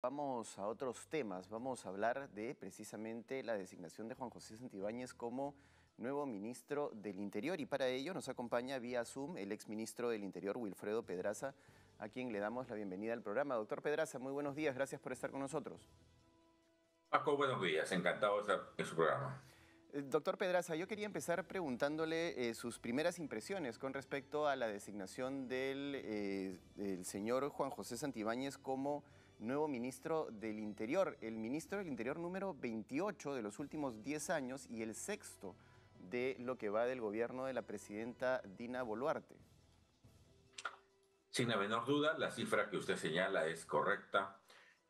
Vamos a otros temas, vamos a hablar de precisamente la designación de Juan José Santibáñez como nuevo ministro del Interior y para ello nos acompaña vía Zoom el exministro del Interior Wilfredo Pedraza, a quien le damos la bienvenida al programa. Doctor Pedraza, muy buenos días, gracias por estar con nosotros. Paco, buenos días, encantado de estar en su programa. Doctor Pedraza, yo quería empezar preguntándole sus primeras impresiones con respecto a la designación del señor Juan José Santibáñez como nuevo ministro del Interior, el ministro del Interior número 28 de los últimos 10 años y el sexto de lo que va del gobierno de la presidenta Dina Boluarte. Sin la menor duda, la cifra que usted señala es correcta,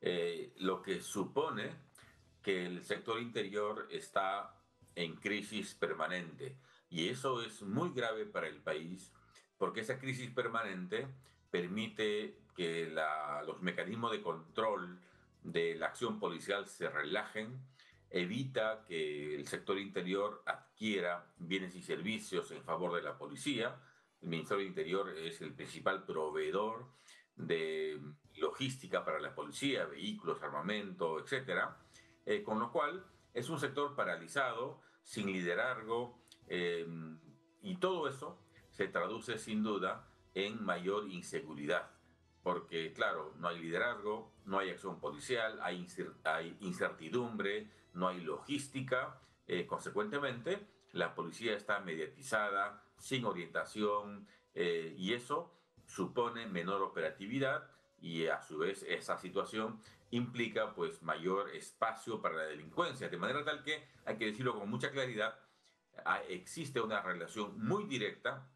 lo que supone que el sector interior está en crisis permanente. Y eso es muy grave para el país, porque esa crisis permanente permite que los mecanismos de control de la acción policial se relajen, evita que el sector interior adquiera bienes y servicios en favor de la policía. El Ministerio del Interior es el principal proveedor de logística para la policía, vehículos, armamento, etcétera. Con lo cual es un sector paralizado, sin liderazgo, y todo eso se traduce sin duda en mayor inseguridad. Porque, claro, no hay liderazgo, no hay acción policial, hay incertidumbre, no hay logística. Consecuentemente, la policía está mediatizada, sin orientación, y eso supone menor operatividad y a su vez esa situación implica pues mayor espacio para la delincuencia, de manera tal que, hay que decirlo con mucha claridad, existe una relación muy directa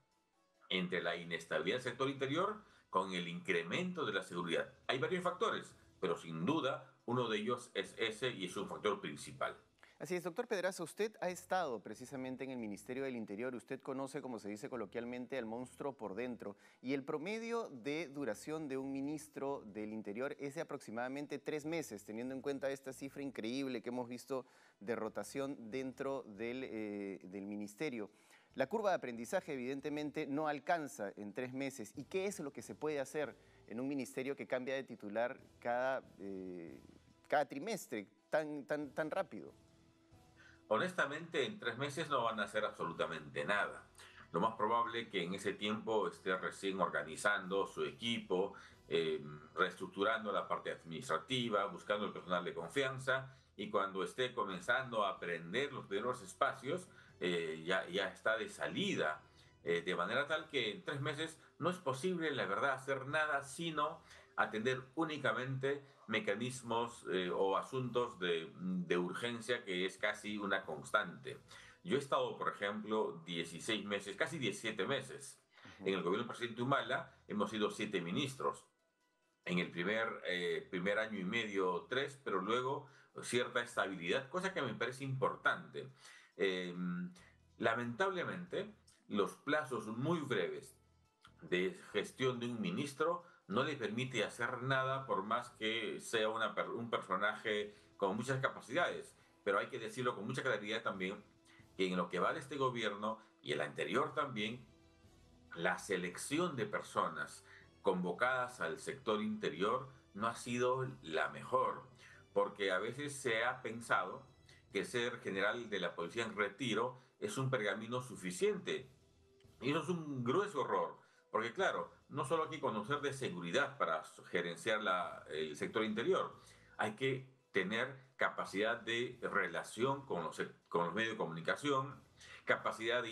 entre la inestabilidad del sector interior con el incremento de la seguridad. Hay varios factores, pero sin duda uno de ellos es ese y es un factor principal. Así es, doctor Pedraza, usted ha estado precisamente en el Ministerio del Interior, usted conoce, como se dice coloquialmente, al monstruo por dentro, y el promedio de duración de un ministro del Interior es de aproximadamente 3 meses, teniendo en cuenta esta cifra increíble que hemos visto de rotación dentro del ministerio. La curva de aprendizaje evidentemente no alcanza en 3 meses. ¿Y qué es lo que se puede hacer en un ministerio que cambia de titular cada trimestre tan rápido? Honestamente, en 3 meses no van a hacer absolutamente nada. Lo más probable es que en ese tiempo esté recién organizando su equipo, reestructurando la parte administrativa, buscando el personal de confianza, y cuando esté comenzando a aprender los primeros espacios, ya está de salida. De manera tal que en 3 meses no es posible, la verdad, hacer nada sino atender únicamente mecanismos o asuntos de urgencia, que es casi una constante. Yo he estado, por ejemplo, 16 meses, casi 17 meses. En Ujú. el gobierno del presidente Humala hemos sido 7 ministros. En el primer año y medio, 3, pero luego cierta estabilidad, cosa que me parece importante. Eh, Lamentablemente, los plazos muy breves de gestión de un ministro no le permite hacer nada por más que sea un personaje con muchas capacidades. Pero hay que decirlo con mucha claridad también, que en lo que va de este gobierno y el anterior también, la selección de personas convocadas al sector interior no ha sido la mejor, porque a veces se ha pensado que ser general de la policía en retiro es un pergamino suficiente, y eso es un grueso error, porque claro, no solo hay que conocer de seguridad para gerenciar el sector interior, hay que tener capacidad de relación con los medios de comunicación, capacidad de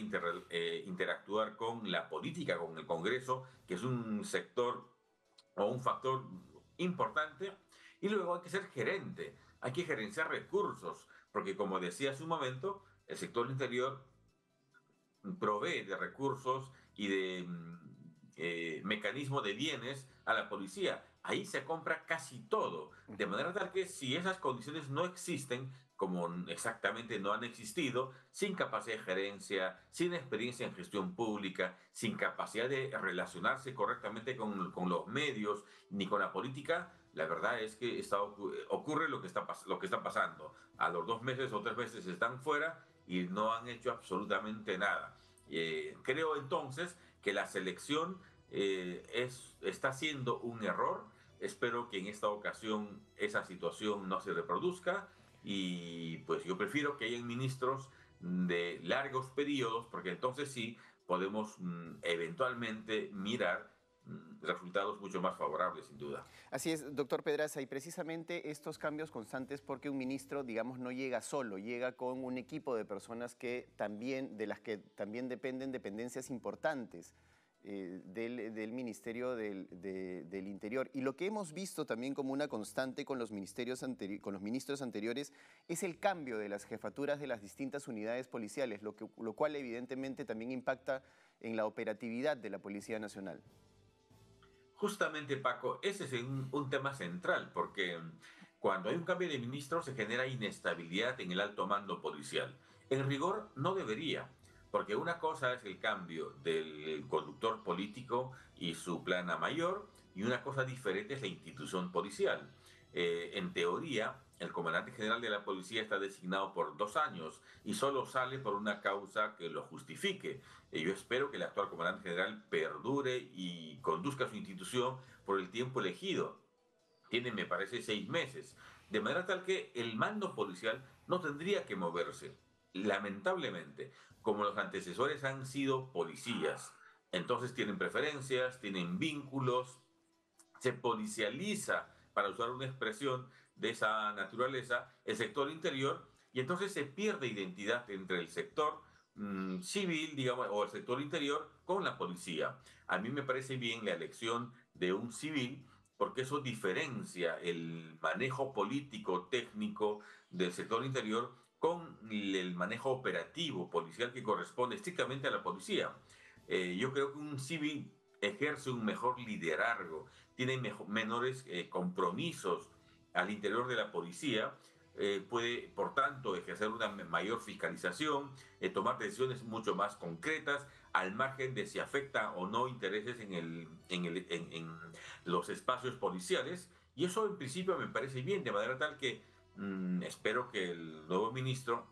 interactuar con la política, con el Congreso, que es un sector o un factor importante, y luego hay que ser gerente, hay que gerenciar recursos, porque como decía hace un momento, el sector interior provee de recursos y de mecanismo de bienes a la policía. Ahí se compra casi todo, de Ujú. manera tal que si esas condiciones no existen, como exactamente no han existido, sin capacidad de gerencia, sin experiencia en gestión pública, sin capacidad de relacionarse correctamente con los medios ni con la política, la verdad es que ocurre lo que está pasando. A los 2 meses o 3 meses están fuera y no han hecho absolutamente nada. Creo entonces que la selección está siendo un error, Espero que en esta ocasión esa situación no se reproduzca y pues yo prefiero que hayan ministros de largos periodos, porque entonces sí podemos eventualmente mirar resultados mucho más favorables, sin duda. Así es, doctor Pedraza, y precisamente estos cambios constantes porque un ministro, digamos, no llega solo, llega con un equipo de personas de las que también dependen dependencias importantes del Ministerio del Interior. Y lo que hemos visto también como una constante con los ministros anteriores es el cambio de las jefaturas de las distintas unidades policiales, lo cual evidentemente también impacta en la operatividad de la Policía Nacional. Justamente, Paco, ese es un tema central, porque cuando hay un cambio de ministro se genera inestabilidad en el alto mando policial. En rigor, no debería, porque una cosa es el cambio del conductor político y su plana mayor, y una cosa diferente es la institución policial. En teoría, el comandante general de la policía está designado por 2 años y solo sale por una causa que lo justifique. Yo espero que el actual comandante general perdure y conduzca su institución por el tiempo elegido. Tiene, me parece, 6 meses. De manera tal que el mando policial no tendría que moverse. Lamentablemente, como los antecesores han sido policías, entonces tienen preferencias, tienen vínculos, se policializa, para usar una expresión de esa naturaleza, el sector interior y entonces se pierde identidad entre el sector civil, digamos, o el sector interior con la policía. A mí me parece bien la elección de un civil porque eso diferencia el manejo político, técnico del sector interior con el manejo operativo policial que corresponde estrictamente a la policía. Yo creo que un civil ejerce un mejor liderazgo, tiene menores compromisos al interior de la policía, puede, por tanto, ejercer una mayor fiscalización, tomar decisiones mucho más concretas, al margen de si afecta o no intereses en los espacios policiales. Y eso, en principio, me parece bien, de manera tal que espero que el nuevo ministro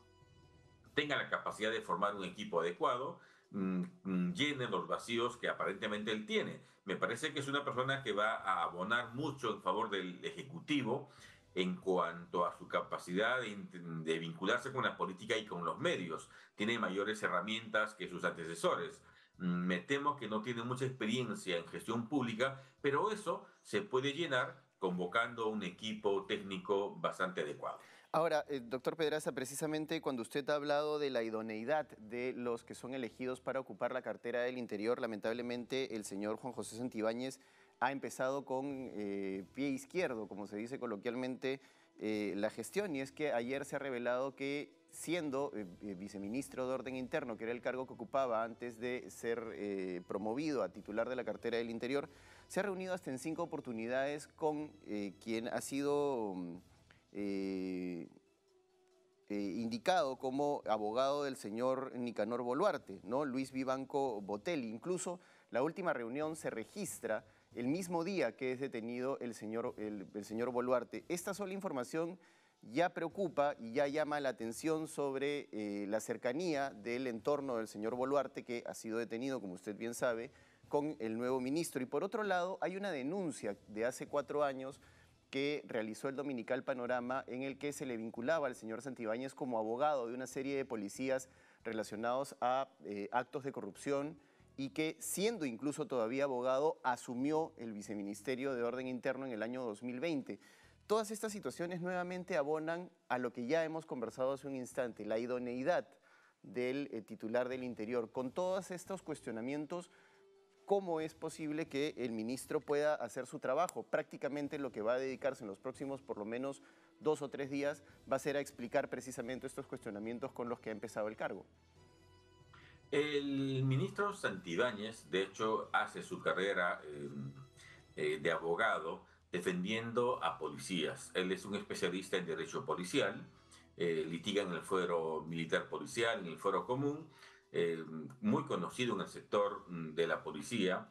tenga la capacidad de formar un equipo adecuado, llene los vacíos que aparentemente él tiene. Me parece que es una persona que va a abonar mucho en favor del Ejecutivo en cuanto a su capacidad de vincularse con la política y con los medios. Tiene mayores herramientas que sus antecesores. Me temo que no tiene mucha experiencia en gestión pública, pero eso se puede llenar convocando un equipo técnico bastante adecuado. Ahora, doctor Pedraza, precisamente cuando usted ha hablado de la idoneidad de los que son elegidos para ocupar la cartera del Interior, lamentablemente el señor Juan José Santibáñez ha empezado con pie izquierdo, como se dice coloquialmente, la gestión, y es que ayer se ha revelado que siendo viceministro de Orden Interno, que era el cargo que ocupaba antes de ser promovido a titular de la cartera del Interior, se ha reunido hasta en 5 oportunidades con quien ha sido eh, indicado como abogado del señor Nicanor Boluarte, ¿no? Luis Vivanco Botelli. Incluso la última reunión se registra el mismo día que es detenido el señor Boluarte. Esta sola información ya preocupa y ya llama la atención sobre la cercanía del entorno del señor Boluarte, que ha sido detenido, como usted bien sabe, con el nuevo ministro. Y por otro lado, hay una denuncia de hace 4 años que realizó el Dominical Panorama, en el que se le vinculaba al señor Santibáñez como abogado de una serie de policías relacionados a actos de corrupción y que, siendo incluso todavía abogado, asumió el viceministerio de Orden Interno en el año 2020. Todas estas situaciones nuevamente abonan a lo que ya hemos conversado hace un instante, la idoneidad del titular del Interior. Con todos estos cuestionamientos, ¿cómo es posible que el ministro pueda hacer su trabajo? Prácticamente lo que va a dedicarse en los próximos por lo menos 2 o 3 días va a ser a explicar precisamente estos cuestionamientos con los que ha empezado el cargo. El ministro Santibáñez, de hecho, hace su carrera de abogado defendiendo a policías. Él es un especialista en derecho policial, litiga en el fuero militar policial, en el fuero común, eh, muy conocido en el sector de la policía,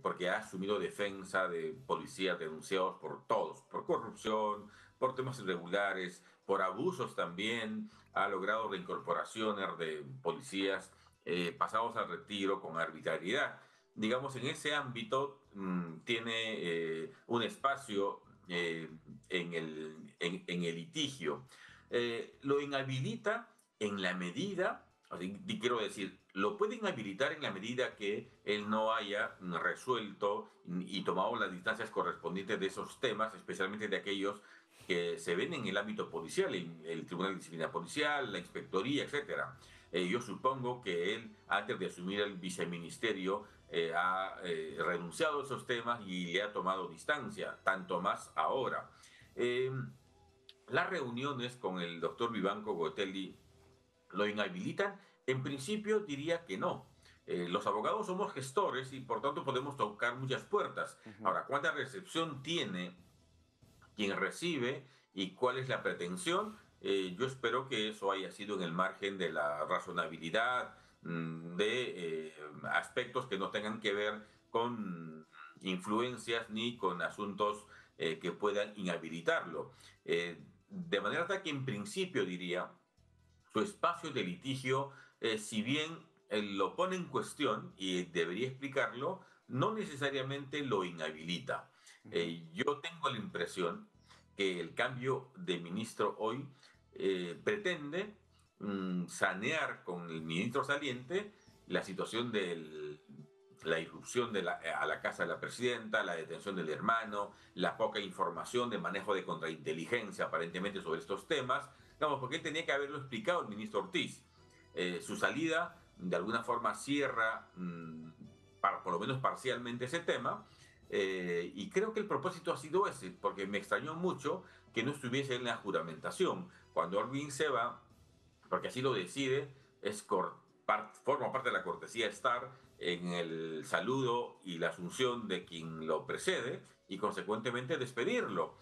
porque ha asumido defensa de policías denunciados por todos, por corrupción, por temas irregulares, por abusos también, ha logrado reincorporaciones de policías pasados al retiro con arbitrariedad. digamos, en ese ámbito tiene un espacio en el litigio. Lo inhabilita en la medida, y quiero decir, lo puede inhabilitar en la medida que él no haya resuelto y tomado las distancias correspondientes de esos temas, especialmente de aquellos que se ven en el ámbito policial, en el Tribunal de Disciplina Policial, la Inspectoría, etcétera. Yo supongo que él, antes de asumir el viceministerio, ha renunciado a esos temas y le ha tomado distancia, tanto más ahora. Eh, las reuniones con el doctor Vivanco Gotelli lo inhabilitan. En principio diría que no. Los abogados somos gestores y por tanto podemos tocar muchas puertas. Ujú. Ahora, ¿cuánta recepción tiene quien recibe y cuál es la pretensión? Yo espero que eso haya sido en el margen de la razonabilidad, de aspectos que no tengan que ver con influencias ni con asuntos que puedan inhabilitarlo. De manera tal que en principio diría, su espacio de litigio, si bien lo pone en cuestión y debería explicarlo, no necesariamente lo inhabilita. Ujú. Yo tengo la impresión que el cambio de ministro hoy pretende sanear con el ministro saliente la situación de la irrupción a la casa de la presidenta, la detención del hermano, la poca información de manejo de contrainteligencia aparentemente sobre estos temas. Digamos, porque él tenía que haberlo explicado el ministro Ortiz. Su salida de alguna forma cierra, por lo menos parcialmente, ese tema. Y creo que el propósito ha sido ese, porque me extrañó mucho que no estuviese en la juramentación. Cuando Orwin se va, porque así lo decide, forma parte de la cortesía estar en el saludo y la asunción de quien lo precede y consecuentemente despedirlo.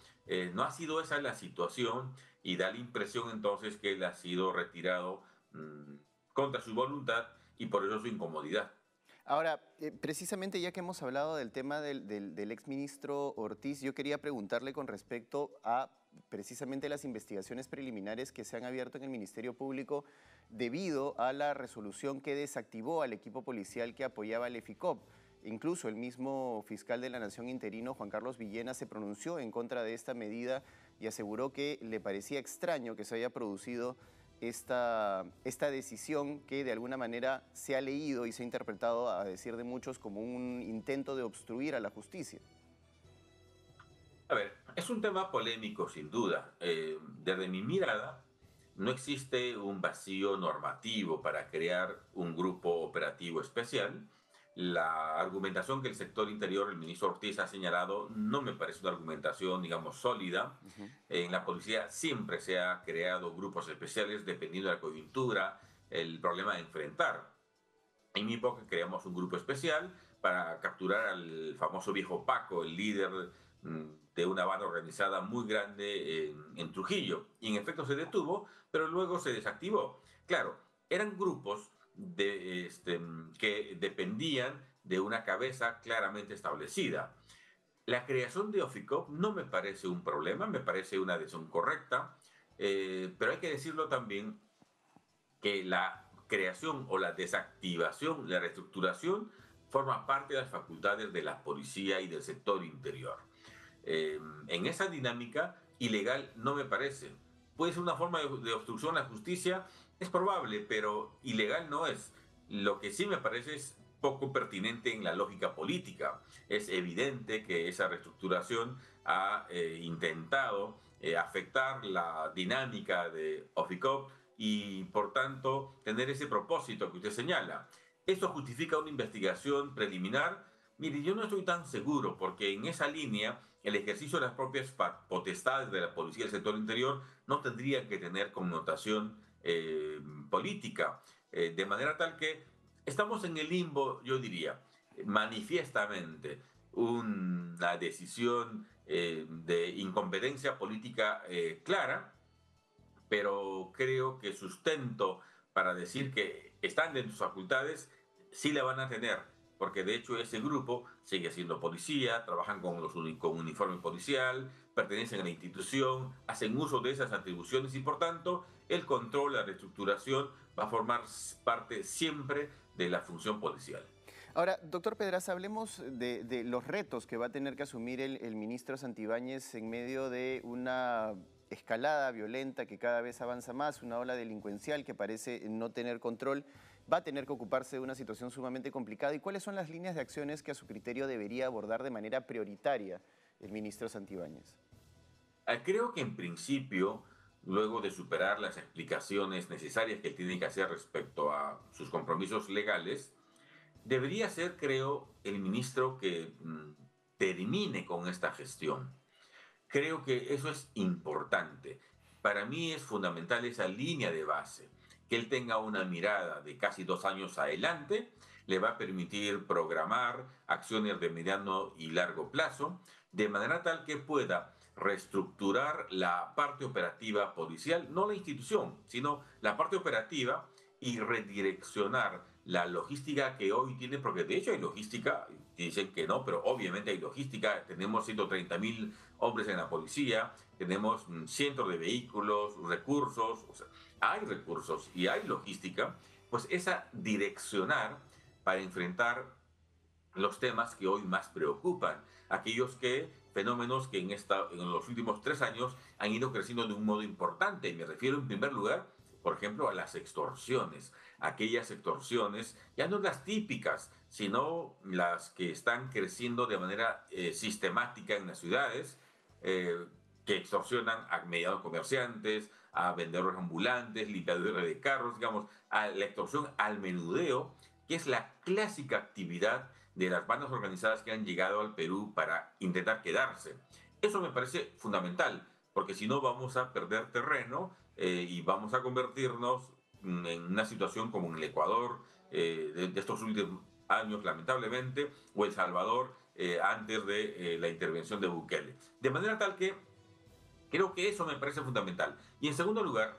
No ha sido esa la situación y da la impresión entonces que él ha sido retirado contra su voluntad y por eso su incomodidad. Ahora, precisamente ya que hemos hablado del tema del exministro Ortiz, yo quería preguntarle con respecto a precisamente las investigaciones preliminares que se han abierto en el Ministerio Público debido a la resolución que desactivó al equipo policial que apoyaba al EFICOP. Incluso el mismo fiscal de la Nación interino, Juan Carlos Villena, se pronunció en contra de esta medida y aseguró que le parecía extraño que se haya producido esta decisión que de alguna manera se ha leído y se ha interpretado, a decir de muchos, como un intento de obstruir a la justicia. A ver, es un tema polémico sin duda. Desde mi mirada, no existe un vacío normativo para crear un grupo operativo especial. La argumentación que el sector interior, el ministro Ortiz, ha señalado no me parece una argumentación, digamos, sólida. Ujú. En la policía siempre se ha creado grupos especiales dependiendo de la coyuntura, el problema de enfrentar. En mi época creamos un grupo especial para capturar al famoso viejo Paco, el líder de una banda organizada muy grande en Trujillo. Y en efecto se detuvo, pero luego se desactivó. Claro, eran grupos que dependían de una cabeza claramente establecida. La creación de Oficop no me parece un problema, me parece una decisión correcta, pero hay que decirlo también que la creación o la desactivación, la reestructuración, forma parte de las facultades de la policía y del sector interior. En esa dinámica, ilegal no me parece. Puede ser una forma de obstrucción a la justicia, es probable, pero ilegal no es. Lo que sí me parece es poco pertinente en la lógica política. Es evidente que esa reestructuración ha intentado afectar la dinámica de Oficop y por tanto tener ese propósito que usted señala. ¿Esto justifica una investigación preliminar? Mire, yo no estoy tan seguro porque en esa línea el ejercicio de las propias potestades de la policía del sector interior no tendría que tener connotación política, de manera tal que estamos en el limbo, yo diría, manifiestamente una decisión de incompetencia política clara, pero creo que sustento para decir que están dentro de sus facultades sí la van a tener, porque de hecho ese grupo sigue siendo policía, trabajan con uniforme policial, pertenecen a la institución, hacen uso de esas atribuciones y por tanto el control, la reestructuración va a formar parte siempre de la función policial. Ahora, doctor Pedraza, hablemos de los retos que va a tener que asumir el ministro Santibáñez en medio de una escalada violenta que cada vez avanza más, una ola delincuencial que parece no tener control. Va a tener que ocuparse de una situación sumamente complicada. ¿Y cuáles son las líneas de acciones que a su criterio debería abordar de manera prioritaria el ministro Santibáñez? Creo que en principio, luego de superar las explicaciones necesarias que él tiene que hacer respecto a sus compromisos legales, debería ser, creo, el ministro que termine con esta gestión. Creo que eso es importante. Para mí es fundamental esa línea de base. Que él tenga una mirada de casi 2 años adelante, le va a permitir programar acciones de mediano y largo plazo, de manera tal que pueda reestructurar la parte operativa policial, no la institución, sino la parte operativa y redireccionar la logística que hoy tiene, porque de hecho hay logística, dicen que no, pero obviamente hay logística, tenemos 130.000 hombres en la policía, tenemos cientos de vehículos, recursos, o sea, hay recursos y hay logística, pues esa direccionar para enfrentar los temas que hoy más preocupan, aquellos fenómenos que en los últimos 3 años han ido creciendo de un modo importante. Y me refiero en primer lugar, por ejemplo, a las extorsiones. Aquellas extorsiones, ya no las típicas, sino las que están creciendo de manera sistemática en las ciudades, eh, que extorsionan a medianos comerciantes, a vendedores ambulantes, limpiadores de carros, digamos, a la extorsión, al menudeo, que es la clásica actividad de las bandas organizadas que han llegado al Perú para intentar quedarse. Eso me parece fundamental, porque si no vamos a perder terreno y vamos a convertirnos en una situación como en el Ecuador de estos últimos años, lamentablemente, o El Salvador antes de la intervención de Bukele. De manera tal que creo que eso me parece fundamental. Y en segundo lugar,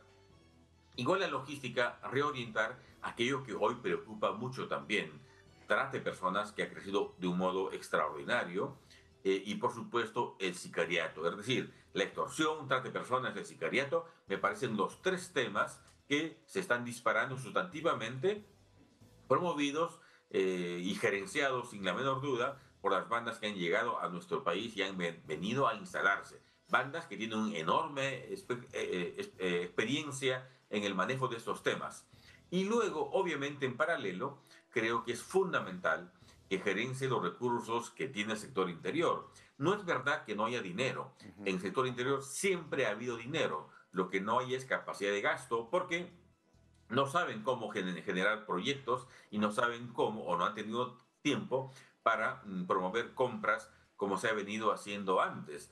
igual la logística, reorientar aquello que hoy preocupa mucho también. Trata de personas que ha crecido de un modo extraordinario y por supuesto el sicariato. Es decir, la extorsión, trata de personas, el sicariato, me parecen los tres temas que se están disparando sustantivamente, promovidos y gerenciados sin la menor duda por las bandas que han llegado a nuestro país y han venido a instalarse. Bandas que tienen una enorme experiencia en el manejo de estos temas. Y luego, obviamente, en paralelo, creo que es fundamental que gerencie los recursos que tiene el sector interior. No es verdad que no haya dinero. En el sector interior siempre ha habido dinero. Lo que no hay es capacidad de gasto porque no saben cómo generar proyectos y no saben cómo o no han tenido tiempo para promover compras como se ha venido haciendo antes.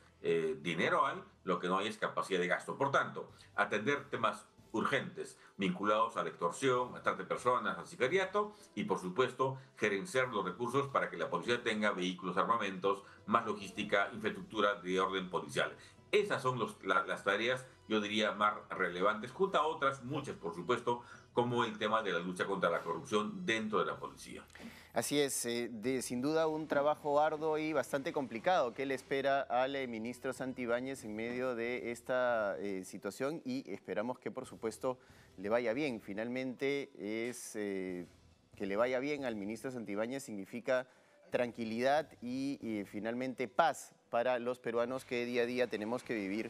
Dinero hay, lo que no hay es capacidad de gasto. Por tanto, atender temas urgentes vinculados a la extorsión, a trata de personas, al sicariato y, por supuesto, gerenciar los recursos para que la policía tenga vehículos, armamentos, más logística, infraestructura de orden policial. Esas son las tareas, yo diría, más relevantes, junto a otras, muchas, por supuesto, como el tema de la lucha contra la corrupción dentro de la policía. Así es, sin duda un trabajo arduo y bastante complicado que le espera al ministro Santibáñez en medio de esta situación y esperamos que por supuesto le vaya bien. Finalmente que le vaya bien al ministro Santibáñez significa tranquilidad y finalmente paz para los peruanos que día a día tenemos que vivir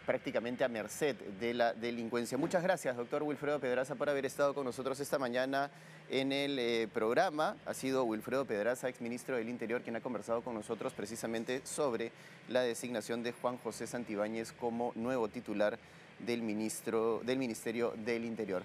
prácticamente a merced de la delincuencia. Muchas gracias, doctor Wilfredo Pedraza, por haber estado con nosotros esta mañana en el programa. Ha sido Wilfredo Pedraza, exministro del Interior, quien ha conversado con nosotros precisamente sobre la designación de Juan José Santibáñez como nuevo titular del Ministerio del Interior.